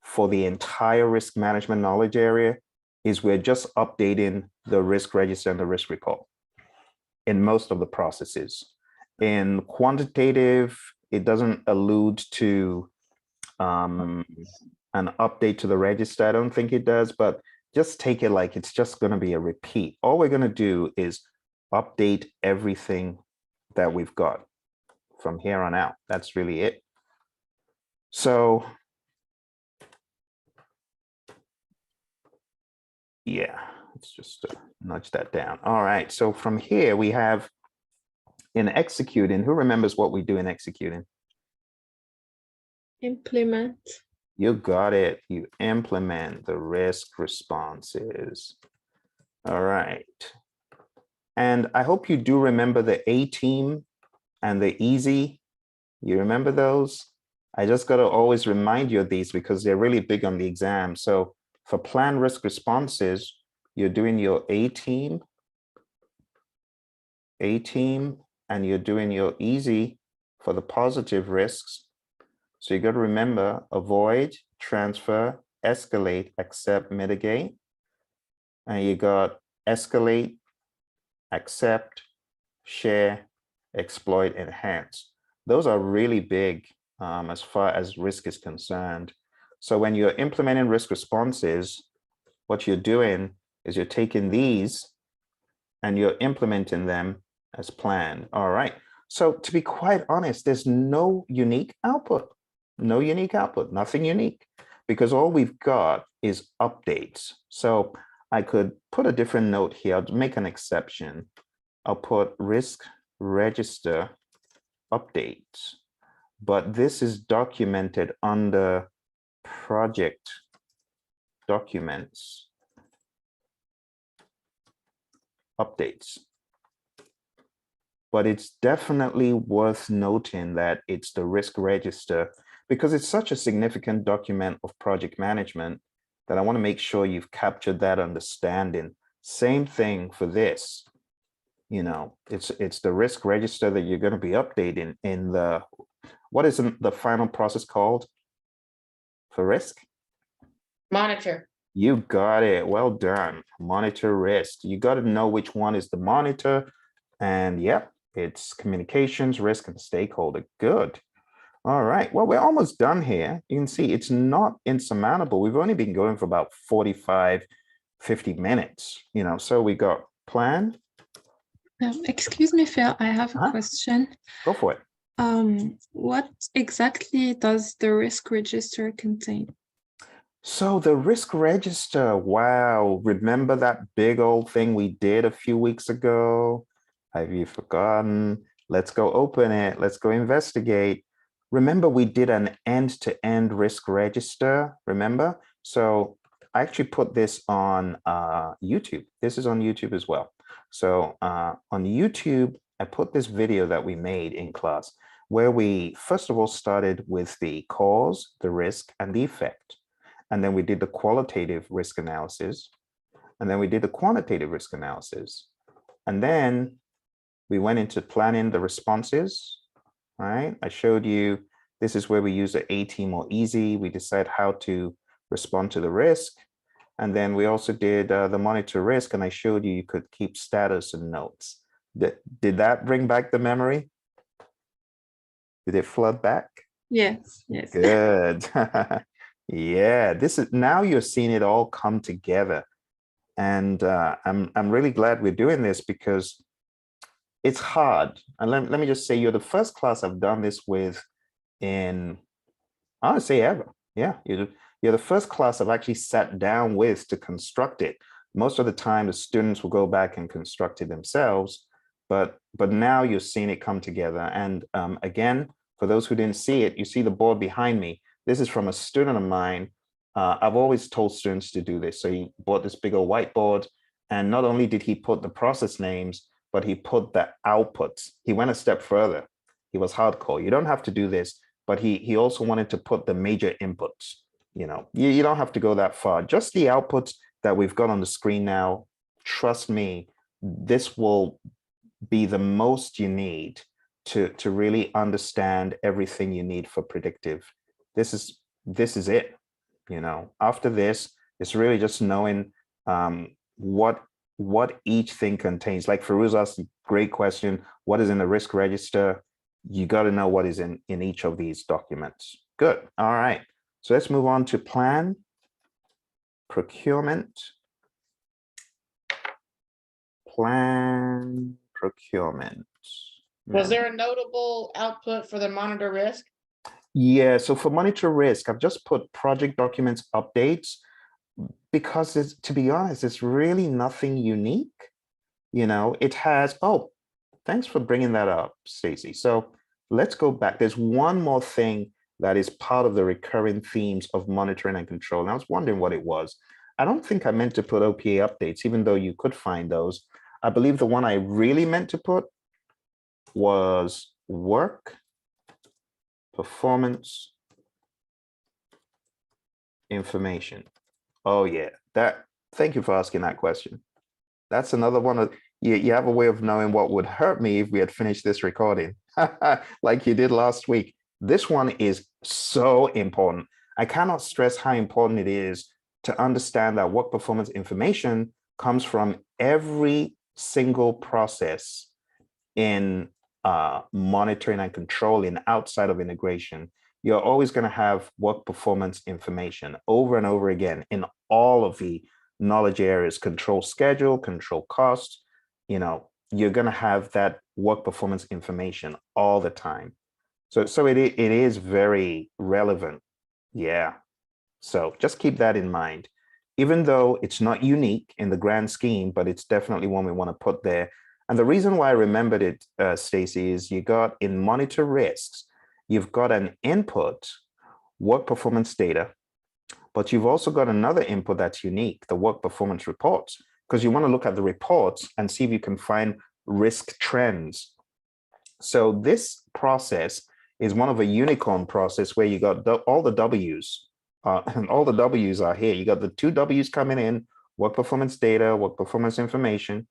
for the entire risk management knowledge area is we're just updating the risk register and the risk report in most of the processes. In quantitative, it doesn't allude to an update to the register. I don't think it does, but just take it like it's just going to be a repeat. All we're going to do is update everything that we've got from here on out. That's really it. So yeah, let's just nudge that down. All right, so from here we have in executing, who remembers what we do in executing? Implement. You got it. You implement the risk responses. All right. And I hope you do remember the A team and the easy. You remember those? I just got to always remind you of these because they're really big on the exam. So for plan risk responses, you're doing your A team, and you're doing your easy for the positive risks. So you got to remember avoid, transfer, escalate, accept, mitigate. And you got escalate, accept, share, exploit, enhance. Those are really big as far as risk is concerned. So when you're implementing risk responses, what you're doing is you're taking these and you're implementing them as planned. All right. So to be quite honest, there's no unique output, nothing unique, because all we've got is updates. So I could put a different note here. I'll make an exception. I'll put risk register updates, but this is documented under project documents updates. But it's definitely worth noting that it's the risk register because it's such a significant document of project management that I want to make sure you've captured that understanding. Same thing for this. You know, it's the risk register that you're going to be updating in the, what is the final process called for risk? Monitor. You got it. Well done. Monitor risk. You got to know which one is the monitor. And yep, it's communications, risk, and stakeholder. Good. All right. Well, we're almost done here. You can see it's not insurmountable. We've only been going for about 45, 50 minutes, so we got plan. Excuse me, Phil, I have a Huh? question. Go for it. What exactly does the risk register contain? So the risk register, wow, remember that big old thing we did a few weeks ago? Have you forgotten? Let's go open it. Let's go investigate. Remember, we did an end-to-end risk register, remember? So I actually put this on YouTube. This is on YouTube as well. So on YouTube, I put this video that we made in class where we first of all started with the cause, the risk, and the effect. And then we did the qualitative risk analysis. And then we did the quantitative risk analysis. And then we went into planning the responses, right? I showed you, this is where we use the A-team or easy. We decide how to respond to the risk. And then we also did the monitor risk, and I showed you could keep status and notes. Did that bring back the memory? Did it flood back? Yes, yes. Good. Yeah, this is now you're seeing it all come together. And I'm really glad we're doing this because it's hard. And let me just say, you're the first class I've done this with in, I would say ever. Yeah, you're the first class I've actually sat down with to construct it. Most of the time, the students will go back and construct it themselves. But now you're seeing it come together. And again, for those who didn't see it, you see the board behind me. This is from a student of mine. I've always told students to do this. So he bought this big old whiteboard, and not only did he put the process names, but he put the outputs. He went a step further. He was hardcore. You don't have to do this, but he also wanted to put the major inputs. You don't have to go that far. Just the outputs that we've got on the screen now, trust me, this will be the most you need to really understand everything you need for predictive. This is it. After this, it's really just knowing what each thing contains. Like Farouz asked a great question, what is in the risk register? You got to know what is in each of these documents. Good. All right. So let's move on to plan, procurement, plan, procurement. Was there a notable output for the monitor risk? Yeah, so for monitor risk, I've just put project documents updates because to be honest, it's really nothing unique. It has, oh, thanks for bringing that up, Stacy. So let's go back. There's one more thing that is part of the recurring themes of monitoring and control. And I was wondering what it was. I don't think I meant to put OPA updates, even though you could find those. I believe the one I really meant to put was work, performance, information. Oh yeah, thank you for asking that question. That's another one of, you have a way of knowing what would hurt me if we had finished this recording, like you did last week. This one is so important. I cannot stress how important it is to understand that work performance information comes from every single process in monitoring and controlling outside of integration. You're always going to have work performance information over and over again in all of the knowledge areas: control schedule, control cost. You're going to have that work performance information all the time. So it is very relevant. Yeah. So just keep that in mind, even though it's not unique in the grand scheme, but it's definitely one we want to put there. And the reason why I remembered it, Stacy, is you got in monitor risks, you've got an input, work performance data, but you've also got another input that's unique, the work performance reports, because you want to look at the reports and see if you can find risk trends. So this process is one of a unicorn process where you got all the W's, and all the W's are here. You got the two W's coming in: work performance data, work performance information,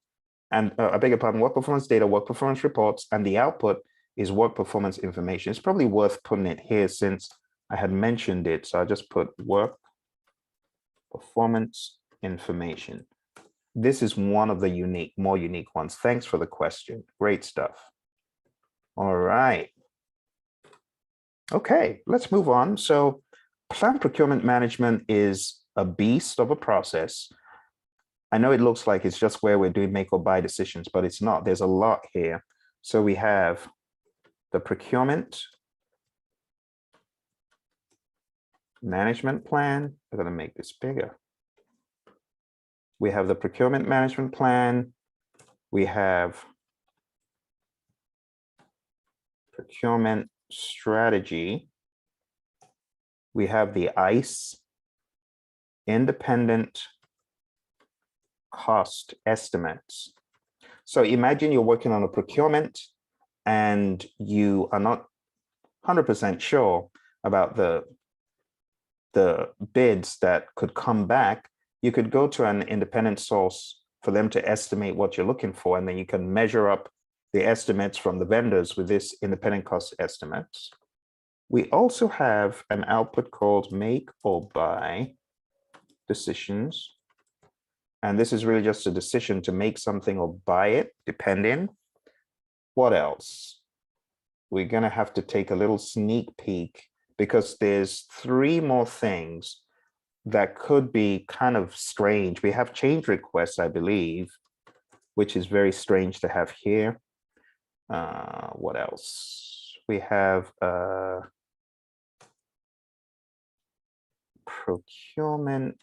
and I beg your pardon, work performance data, work performance reports, and the output is work performance information. It's probably worth putting it here since I had mentioned it. So I just put work Performance information. This is one of the more unique ones. Thanks for the question. Great stuff. All right. Okay, let's move on. So plant procurement management is a beast of a process. I know it looks like it's just where we're doing make or buy decisions, but it's not. There's a lot here. So we have the procurement management plan. I'm going to make this bigger. We have the procurement management plan. We have procurement strategy. We have the ICE, independent cost estimates. So imagine you're working on a procurement and you are not 100% sure about the bids that could come back. You could go to an independent source for them to estimate what you're looking for, and then you can measure up the estimates from the vendors with this independent cost estimates. We also have an output called make or buy decisions. And this is really just a decision to make something or buy it, depending. What else? We're going to have to take a little sneak peek because there's 3 more things that could be kind of strange. We have change requests, I believe, which is very strange to have here. What else? We have procurement.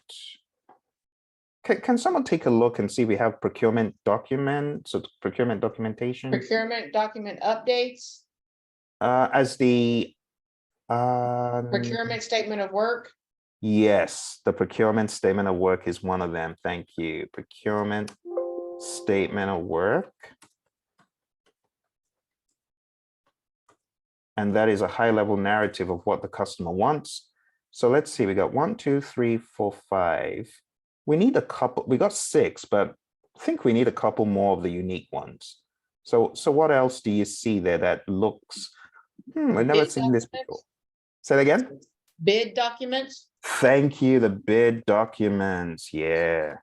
Can someone take a look and see we have procurement documents, so procurement documentation? Procurement document updates, As the procurement statement of work. yes, the procurement statement of work is one of them. Thank you. Procurement statement of work. And that is a high level narrative of what the customer wants. So let's see, we got 1, 2, 3, 4, 5. We need a couple, we got 6, but I think we need a couple more of the unique ones. So what else do you see there that looks, I've never Bid seen this documents. before. Say it again. Bid documents, Thank you, the bid documents, yeah.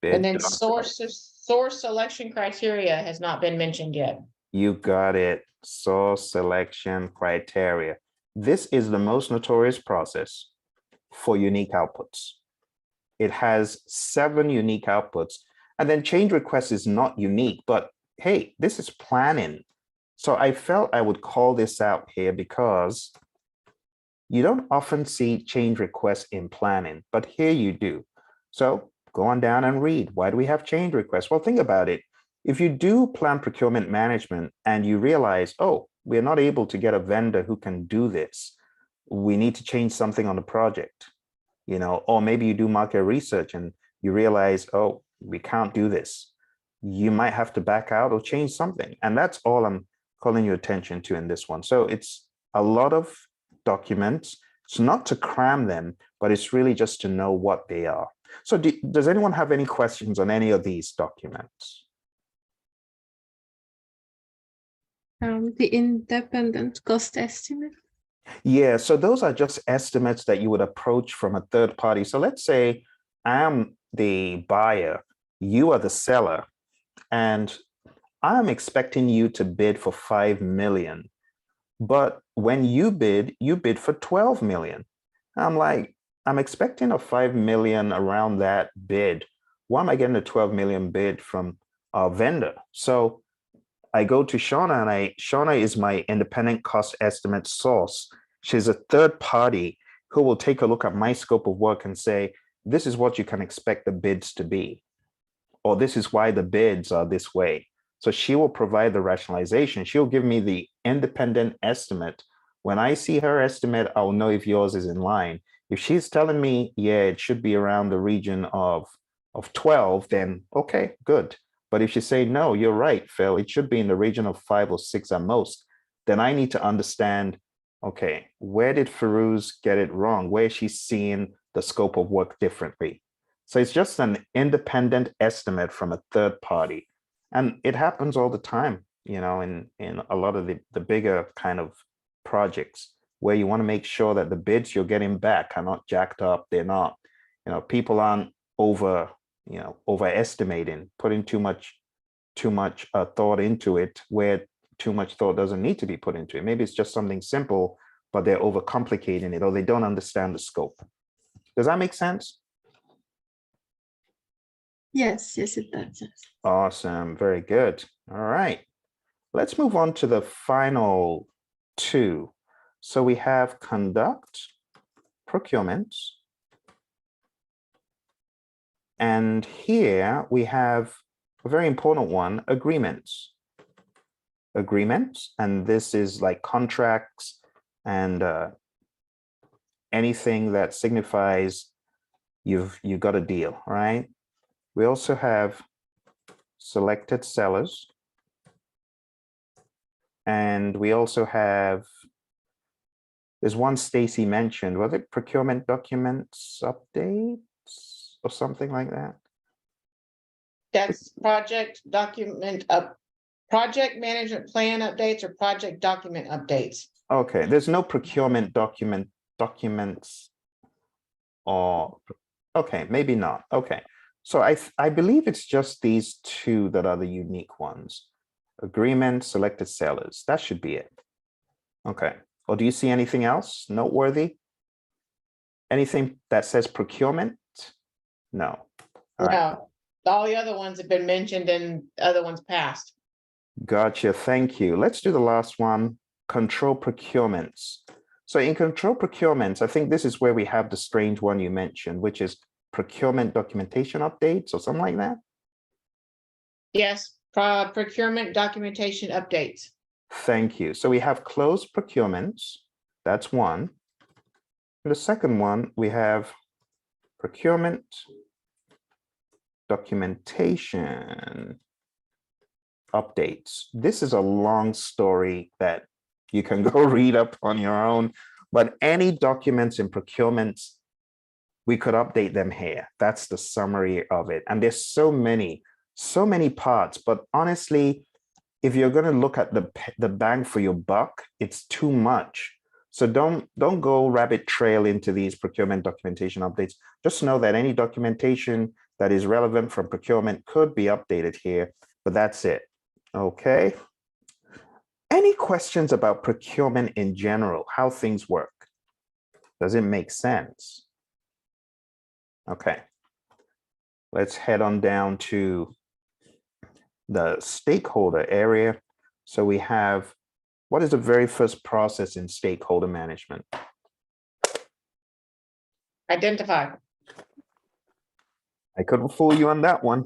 Bid and then documents. source selection criteria has not been mentioned yet. You got it, source selection criteria. This is the most notorious process for unique outputs. It has 7 unique outputs, and then change request is not unique, but hey, this is planning. So I felt I would call this out here because you don't often see change requests in planning, but here you do. So go on down and read. Why do we have change requests? Well, think about it. If you do plan procurement management and you realize, oh, we're not able to get a vendor who can do this, we need to change something on the project, you know, or maybe you do market research and you realize, oh, we can't do this. You might have to back out or change something. And that's all I'm calling your attention to in this one. So it's a lot of documents. It's not to cram them, but it's really just to know what they are. So does anyone have any questions on any of these documents? The independent cost estimate. Yeah, so those are just estimates that you would approach from a third party. So let's say I'm the buyer, you are the seller, and I'm expecting you to bid for 5 million. But when you bid for 12 million. I'm like, I'm expecting a 5 million around that bid. Why am I getting a 12 million bid from a vendor? So I go to Shauna, and Shauna is my independent cost estimate source. She's a third party who will take a look at my scope of work and say, this is what you can expect the bids to be, or this is why the bids are this way. So she will provide the rationalization. She'll give me the independent estimate. When I see her estimate, I'll know if yours is in line. If she's telling me, yeah, it should be around the region of 12, then okay, good. But if you say, no, you're right, Phil, it should be in the region of 5 or 6 at most, then I need to understand, okay, where did Firuz get it wrong? Where is she seeing the scope of work differently? So it's just an independent estimate from a third party. And it happens all the time, you know, in a lot of the bigger kind of projects where you want to make sure that the bids you're getting back are not jacked up. They're not, People aren't overestimating, putting too much thought into it, where too much thought doesn't need to be put into it. Maybe it's just something simple, but they're overcomplicating it, or they don't understand the scope. Does that make sense? Yes, it does. Yes. Awesome, very good. All right, let's move on to the final two. So we have conduct, procurement, and here we have a very important one, agreements. And this is like contracts and anything that signifies you've got a deal, right? We also have selected sellers, and we also have, there's one Stacy mentioned, was it procurement documents updates or something like that? That's project management plan updates or project document updates. Okay, there's no procurement documents or, okay, maybe not. Okay, so I believe it's just these two that are the unique ones. Agreement, selected sellers, that should be it. Okay, or do you see anything else noteworthy? Anything that says procurement? No. All right. No, all the other ones have been mentioned and other ones passed. Gotcha, thank you. Let's do the last one, control procurements. So in control procurements, I think this is where we have the strange one you mentioned, which is procurement documentation updates or something like that. Yes, procurement documentation updates. Thank you. So we have closed procurements. That's one. And the second one, we have procurement documentation updates. This is a long story that you can go read up on your own, but any documents in procurements, we could update them here. That's the summary of it. And there's so many parts, but honestly, if you're going to look at the bang for your buck, it's too much. So don't go rabbit trail into these procurement documentation updates. Just know that any documentation that is relevant from procurement could be updated here, but that's it. Okay. Any questions about procurement in general, how things work? Does it make sense? Okay. Let's head on down to the stakeholder area. So we have, what is the very first process in stakeholder management? Identify. I couldn't fool you on that one.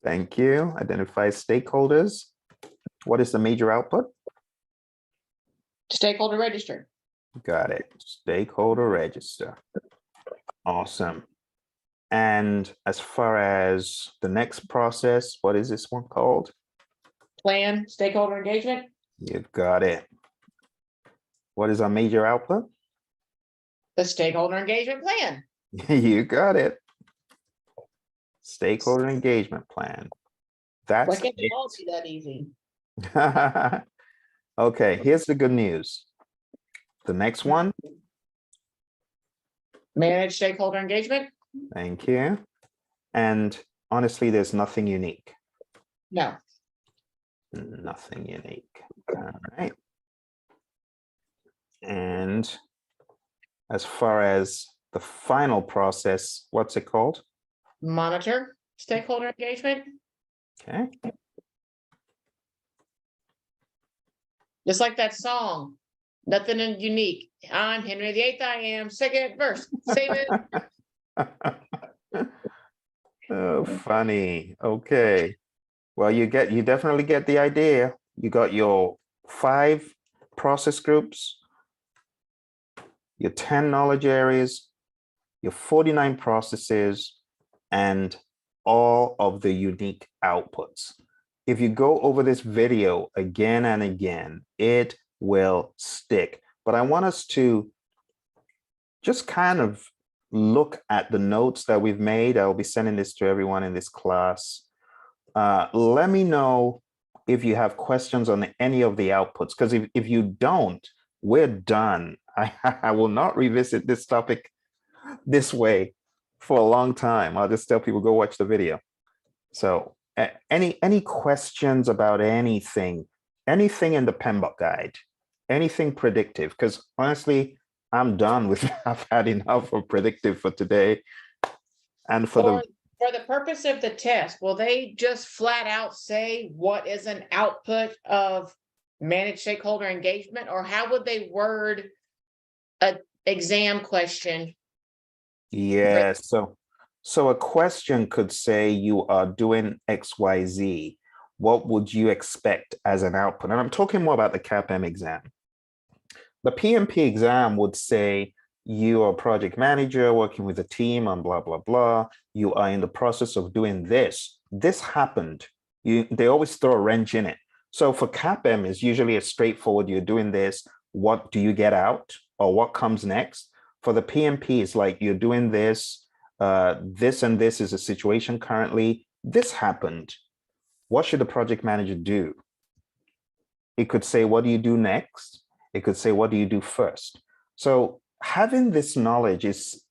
Thank you. Identify stakeholders. What is the major output? Stakeholder register. Got it. Stakeholder register. Awesome. And as far as the next process, what is this one called? Plan, stakeholder engagement. You've got it. What is our major output? The stakeholder engagement plan. You got it. Stakeholder engagement plan. That's Why can't it all be that easy? Okay, here's the good news. The next one. Manage stakeholder engagement. Thank you. And honestly, there's nothing unique. No. Nothing unique. All right. And as far as the final process, what's it called? Monitor stakeholder engagement. Okay. Just like that song, nothing unique. I'm Henry VIII. I am second verse. Same it. Oh, funny. Okay. Well, you definitely get the idea. You got your 5 process groups, your 10 knowledge areas, your 49 processes, and all of the unique outputs. If you go over this video again and again, it will stick. But I want us to just kind of look at the notes that we've made. I'll be sending this to everyone in this class. Let me know if you have questions on any of the outputs, because if you don't, we're done. I will not revisit this topic this way for a long time. I'll just tell people, go watch the video. So any questions about anything in the PMBOK guide, anything predictive? Because honestly, I'm done with, I've had enough of predictive for today. And for the purpose of the test, will they just flat out say what is an output of managed stakeholder engagement, or how would they word a exam question? yeah, so a question could say you are doing XYZ. What would you expect as an output? And I'm talking more about the CAPM exam. The PMP exam would say you are a project manager working with a team on blah, blah, blah. You are in the process of doing this. This happened. They always throw a wrench in it. So for CAPM, it's usually a straightforward, you're doing this. What do you get out, or what comes next? For the PMP, it's like you're doing this. This and this is a situation currently. This happened. What should the project manager do? It could say, what do you do next? It could say, what do you do first? So having this knowledge is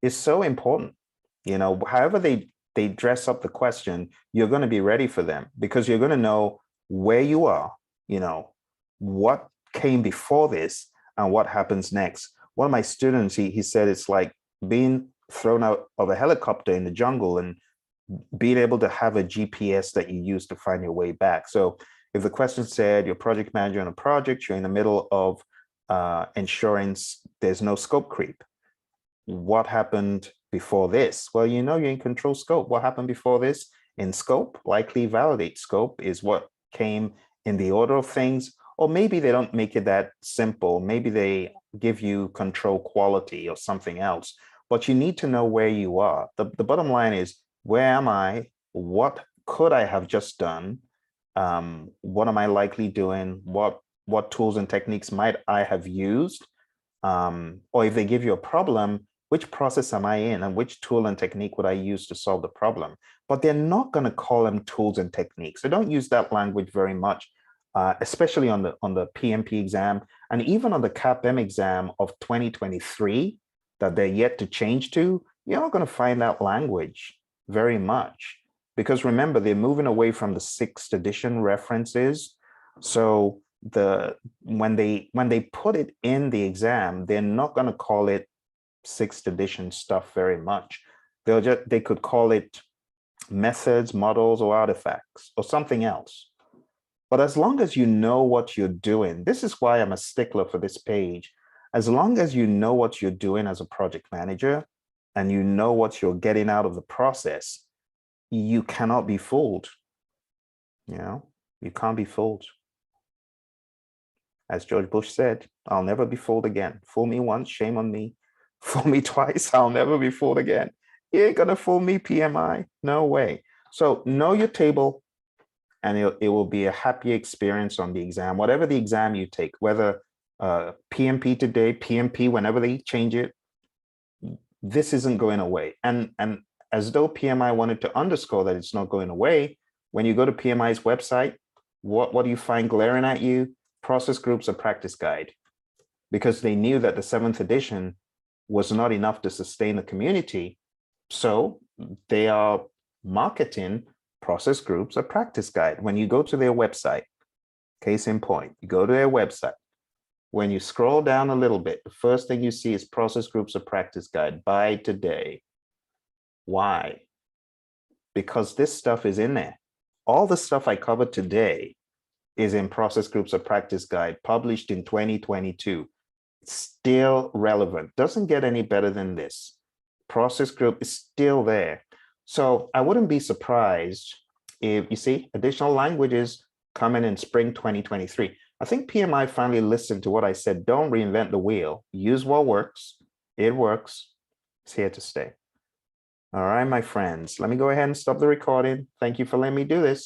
so important. You know, however they dress up the question, you're going to be ready for them, because you're going to know where you are, you know, what came before this and what happens next. One of my students, he said it's like being thrown out of a helicopter in the jungle and being able to have a GPS that you use to find your way back. So if the question said you're project manager on a project, you're in the middle of ensuring there's no scope creep. What happened before this? Well, you know, you're in control scope. What happened before this? In scope, likely validate scope is what came in the order of things. Or maybe they don't make it that simple. Maybe they give you control quality or something else. But you need to know where you are. The bottom line is, where am I? What could I have just done? What am I likely doing? What tools and techniques might I have used? Or if they give you a problem, which process am I in, and which tool and technique would I use to solve the problem? But they're not going to call them tools and techniques. They don't use that language very much, especially on the PMP exam, and even on the CAPM exam of 2023 that they're yet to change to. You're not going to find that language very much, because remember, they're moving away from the 6th edition references. So when they put it in the exam, they're not going to call it 6th edition stuff very much. They could call it methods, models, or artifacts, or something else. But as long as you know what you're doing, this is why I'm a stickler for this page. As long as you know what you're doing as a project manager, and you know what you're getting out of the process, you cannot be fooled. You know, you can't be fooled. As George Bush said, I'll never be fooled again. Fool me once, shame on me. Fool me twice, I'll never be fooled again. You ain't gonna fool me, PMI. No way. So know your table, and it will be a happy experience on the exam, whatever the exam you take, whether PMP today, PMP whenever they change it, this isn't going away. And as though PMI wanted to underscore that it's not going away, when you go to PMI's website, what do you find glaring at you? Process groups, a practice guide, because they knew that the 7th edition was not enough to sustain the community. So they are marketing process groups, a practice guide. When you go to their website, case in point, you go to their website. When you scroll down a little bit, the first thing you see is process groups, a practice guide by today. Why? Because this stuff is in there. All the stuff I covered today is in process groups, a practice guide published in 2022. It's still relevant. Doesn't get any better than this. Process group is still there. So I wouldn't be surprised if you see additional languages coming in spring 2023. I think PMI finally listened to what I said. Don't reinvent the wheel. Use what works. It works. It's here to stay. All right, my friends, let me go ahead and stop the recording. Thank you for letting me do this.